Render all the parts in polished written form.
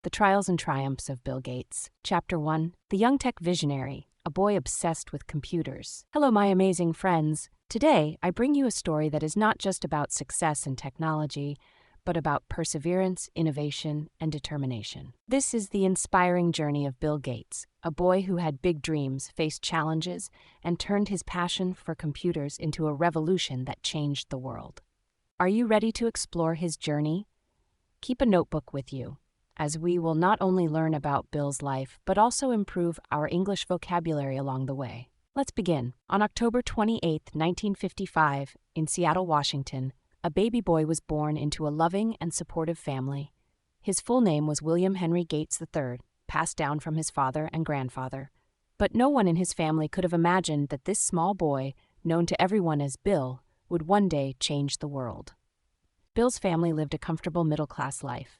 The Trials and Triumphs of Bill Gates. Chapter 1. The Young Tech Visionary, a boy obsessed with computers. Hello, my amazing friends. Today, I bring you a story that is not just about success and technology, but about perseverance, innovation, and determination. This is the inspiring journey of Bill Gates, a boy who had big dreams, faced challenges, and turned his passion for computers into a revolution that changed the world. Are you ready to explore his journey? Keep a notebook with you, as we will not only learn about Bill's life, but also improve our English vocabulary along the way. Let's begin. On October 28, 1955, in Seattle, Washington, a baby boy was born into a loving and supportive family. His full name was William Henry Gates III, passed down from his father and grandfather. But no one in his family could have imagined that this small boy, known to everyone as Bill, would one day change the world. Bill's family lived a comfortable middle-class life.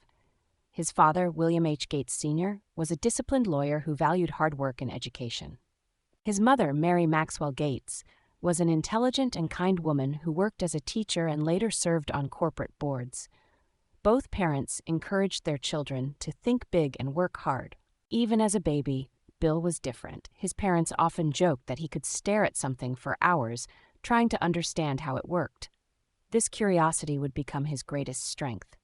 His father, William H. Gates Sr., was a disciplined lawyer who valued hard work and education. His mother, Mary Maxwell Gates, was an intelligent and kind woman who worked as a teacher and later served on corporate boards. Both parents encouraged their children to think big and work hard. Even as a baby, Bill was different. His parents often joked that he could stare at something for hours, trying to understand how it worked. This curiosity would become his greatest strength.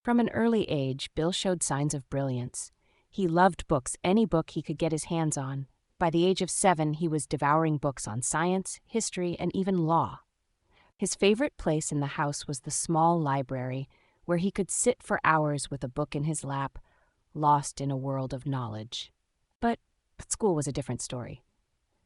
From an early age, Bill showed signs of brilliance. He loved books, any book he could get his hands on. By the age of 7, he was devouring books on science, history, and even law. His favorite place in the house was the small library, where he could sit for hours with a book in his lap, lost in a world of knowledge. But school was a different story.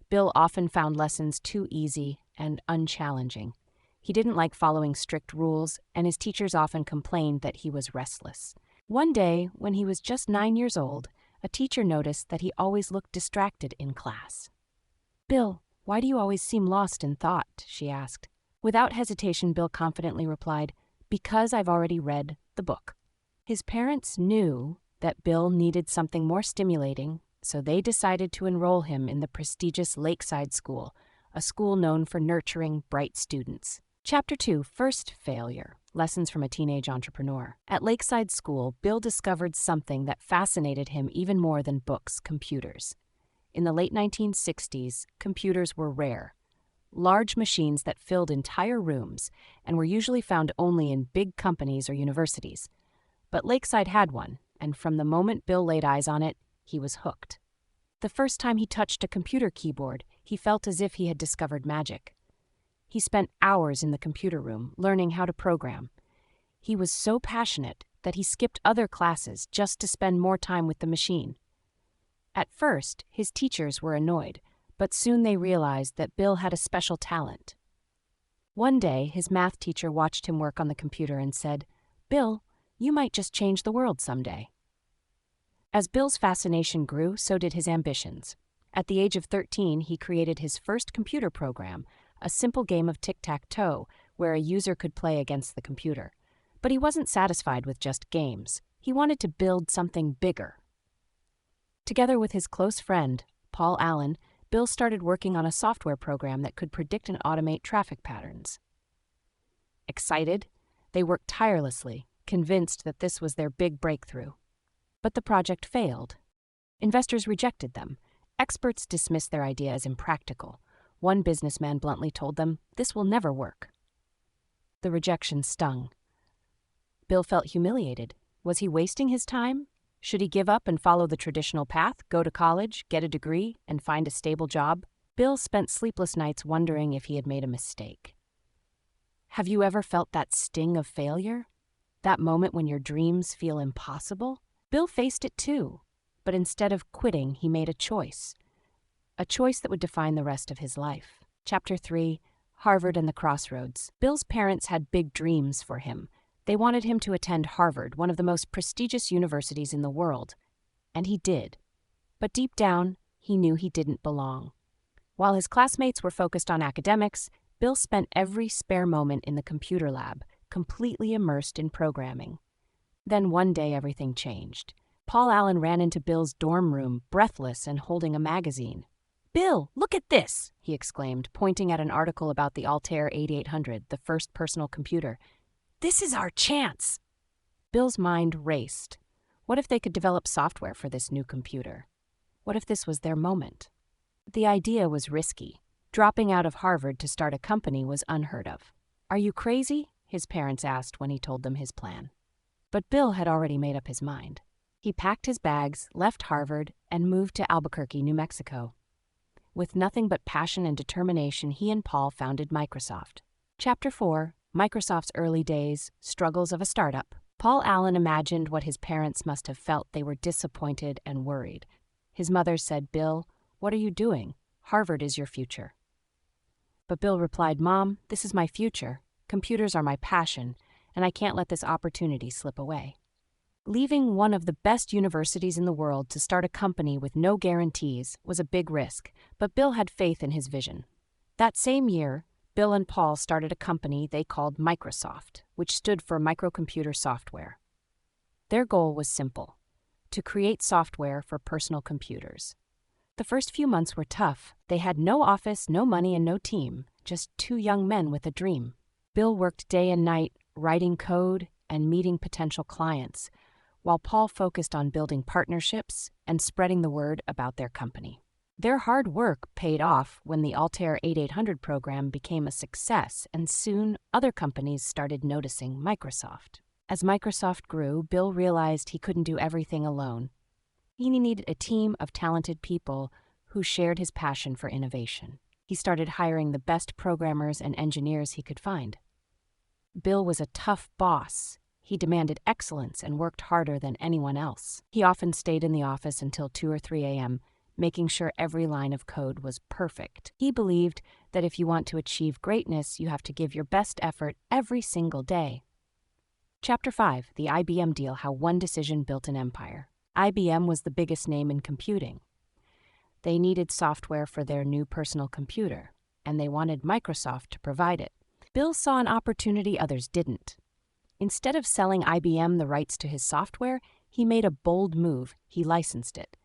Bill often found lessons too easy and unchallenging. He didn't like following strict rules, and his teachers often complained that he was restless. One day, when he was just 9 years old, a teacher noticed that he always looked distracted in class. "Bill, why do you always seem lost in thought?" she asked. Without hesitation, Bill confidently replied, "Because I've already read the book." His parents knew that Bill needed something more stimulating, so they decided to enroll him in the prestigious Lakeside School, a school known for nurturing bright students. Chapter 2, First Failure. Lessons from a Teenage Entrepreneur. At Lakeside School, Bill discovered something that fascinated him even more than books: computers. In the late 1960s, computers were rare. Large machines that filled entire rooms and were usually found only in big companies or universities. But Lakeside had one, and from the moment Bill laid eyes on it, he was hooked. The first time he touched a computer keyboard, he felt as if he had discovered magic. He spent hours in the computer room, learning how to program. He was so passionate that he skipped other classes just to spend more time with the machine. At first, his teachers were annoyed, but soon they realized that Bill had a special talent. One day, his math teacher watched him work on the computer and said, "Bill, you might just change the world someday." As Bill's fascination grew, so did his ambitions. At the age of 13, he created his first computer program, a simple game of tic-tac-toe where a user could play against the computer. But he wasn't satisfied with just games. He wanted to build something bigger. Together with his close friend, Paul Allen, Bill started working on a software program that could predict and automate traffic patterns. Excited, they worked tirelessly, convinced that this was their big breakthrough. But the project failed. Investors rejected them. Experts dismissed their idea as impractical. One businessman bluntly told them, "This will never work." The rejection stung. Bill felt humiliated. Was he wasting his time? Should he give up and follow the traditional path, go to college, get a degree, and find a stable job? Bill spent sleepless nights wondering if he had made a mistake. Have you ever felt that sting of failure? That moment when your dreams feel impossible? Bill faced it too, but instead of quitting, he made a choice that would define the rest of his life. Chapter 3, Harvard and the Crossroads. Bill's parents had big dreams for him. They wanted him to attend Harvard, one of the most prestigious universities in the world. And he did. But deep down, he knew he didn't belong. While his classmates were focused on academics, Bill spent every spare moment in the computer lab, completely immersed in programming. Then one day everything changed. Paul Allen ran into Bill's dorm room, breathless and holding a magazine. "Bill, look at this!" he exclaimed, pointing at an article about the Altair 8800, the first personal computer. "This is our chance!" Bill's mind raced. What if they could develop software for this new computer? What if this was their moment? The idea was risky. Dropping out of Harvard to start a company was unheard of. "Are you crazy?" his parents asked when he told them his plan. But Bill had already made up his mind. He packed his bags, left Harvard, and moved to Albuquerque, New Mexico. With nothing but passion and determination, he and Paul founded Microsoft. Chapter 4: Microsoft's Early Days, Struggles of a Startup. Paul Allen imagined what his parents must have felt. They were disappointed and worried. His mother said, "Bill, what are you doing? Harvard is your future." But Bill replied, "Mom, this is my future. Computers are my passion, and I can't let this opportunity slip away." Leaving one of the best universities in the world to start a company with no guarantees was a big risk, but Bill had faith in his vision. That same year, Bill and Paul started a company they called Microsoft, which stood for Microcomputer Software. Their goal was simple: to create software for personal computers. The first few months were tough. They had no office, no money, and no team, just two young men with a dream. Bill worked day and night, writing code and meeting potential clients, while Paul focused on building partnerships and spreading the word about their company. Their hard work paid off when the Altair 8800 program became a success, and soon other companies started noticing Microsoft. As Microsoft grew, Bill realized he couldn't do everything alone. He needed a team of talented people who shared his passion for innovation. He started hiring the best programmers and engineers he could find. Bill was a tough boss. He demanded excellence and worked harder than anyone else. He often stayed in the office until 2 or 3 a.m., making sure every line of code was perfect. He believed that if you want to achieve greatness, you have to give your best effort every single day. Chapter 5: The IBM Deal, How One Decision Built an Empire. IBM was the biggest name in computing. They needed software for their new personal computer, and they wanted Microsoft to provide it. Bill saw an opportunity others didn't. Instead of selling IBM the rights to his software, he made a bold move. He licensed it.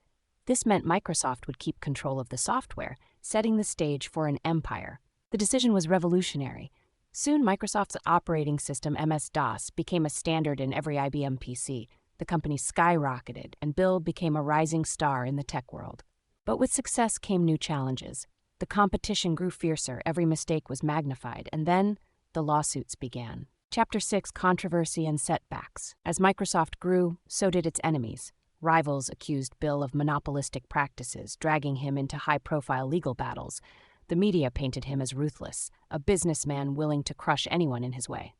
This meant Microsoft would keep control of the software, setting the stage for an empire. The decision was revolutionary. Soon, Microsoft's operating system, MS-DOS, became a standard in every IBM PC. The company skyrocketed, and Bill became a rising star in the tech world. But with success came new challenges. The competition grew fiercer, every mistake was magnified, and then the lawsuits began. Chapter 6: Controversy and Setbacks. As Microsoft grew, so did its enemies. Rivals accused Bill of monopolistic practices, dragging him into high-profile legal battles. The media painted him as ruthless, a businessman willing to crush anyone in his way.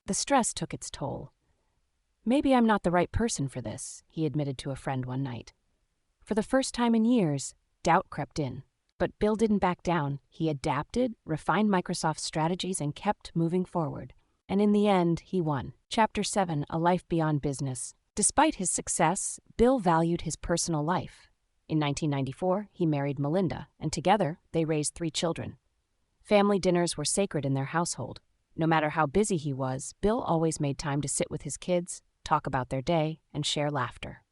The stress took its toll. "Maybe I'm not the right person for this," he admitted to a friend one night. For the first time in years, doubt crept in. But Bill didn't back down. He adapted, refined Microsoft's strategies, and kept moving forward. And in the end, he won. Chapter 7: A Life Beyond Business. Despite his success, Bill valued his personal life. In 1994, he married Melinda, and together they raised 3 children. Family dinners were sacred in their household. No matter how busy he was, Bill always made time to sit with his kids, talk about their day, and share laughter.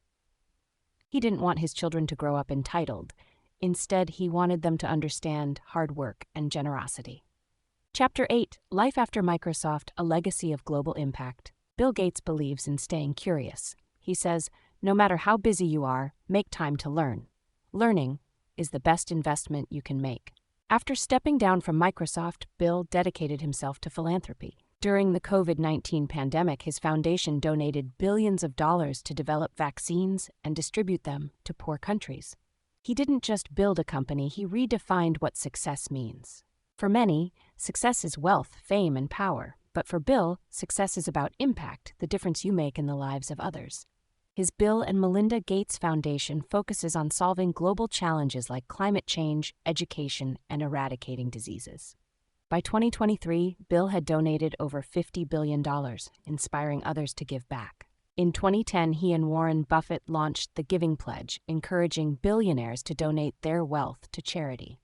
He didn't want his children to grow up entitled. Instead, he wanted them to understand hard work and generosity. Chapter 8: Life After Microsoft, A Legacy of Global Impact. Bill Gates believes in staying curious. He says, "No matter how busy you are, make time to learn. Learning is the best investment you can make." After stepping down from Microsoft, Bill dedicated himself to philanthropy. During the COVID-19 pandemic, his foundation donated billions of dollars to develop vaccines and distribute them to poor countries. He didn't just build a company, he redefined what success means. For many, success is wealth, fame, and power. But for Bill, success is about impact, the difference you make in the lives of others. His Bill and Melinda Gates Foundation focuses on solving global challenges like climate change, education, and eradicating diseases. By 2023, Bill had donated over $50 billion, inspiring others to give back. In 2010, he and Warren Buffett launched the Giving Pledge, encouraging billionaires to donate their wealth to charity.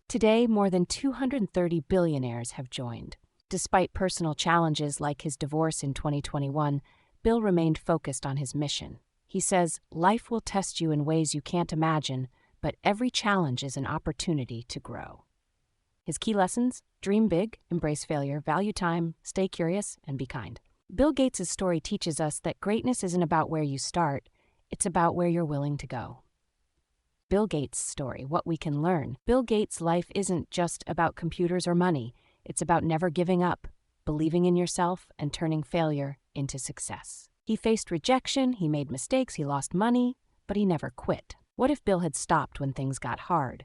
Today, more than 230 billionaires have joined. Despite personal challenges like his divorce in 2021, Bill remained focused on his mission. He says, "Life will test you in ways you can't imagine, but every challenge is an opportunity to grow." His key lessons: dream big, embrace failure, value time, stay curious, and be kind. Bill Gates' story teaches us that greatness isn't about where you start, it's about where you're willing to go. Bill Gates' story, what we can learn. Bill Gates' life isn't just about computers or money. It's about never giving up, believing in yourself, and turning failure into success. He faced rejection, he made mistakes, he lost money, but he never quit. What if Bill had stopped when things got hard?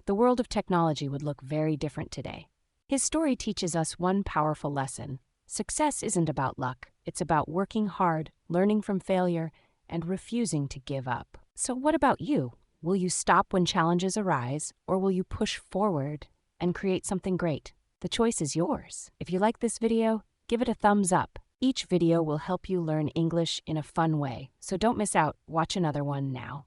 The world of technology would look very different today. His story teaches us one powerful lesson. Success isn't about luck. It's about working hard, learning from failure, and refusing to give up. So what about you? Will you stop when challenges arise, or will you push forward and create something great? The choice is yours. If you like this video, give it a thumbs up. Each video will help you learn English in a fun way, so don't miss out. Watch another one now.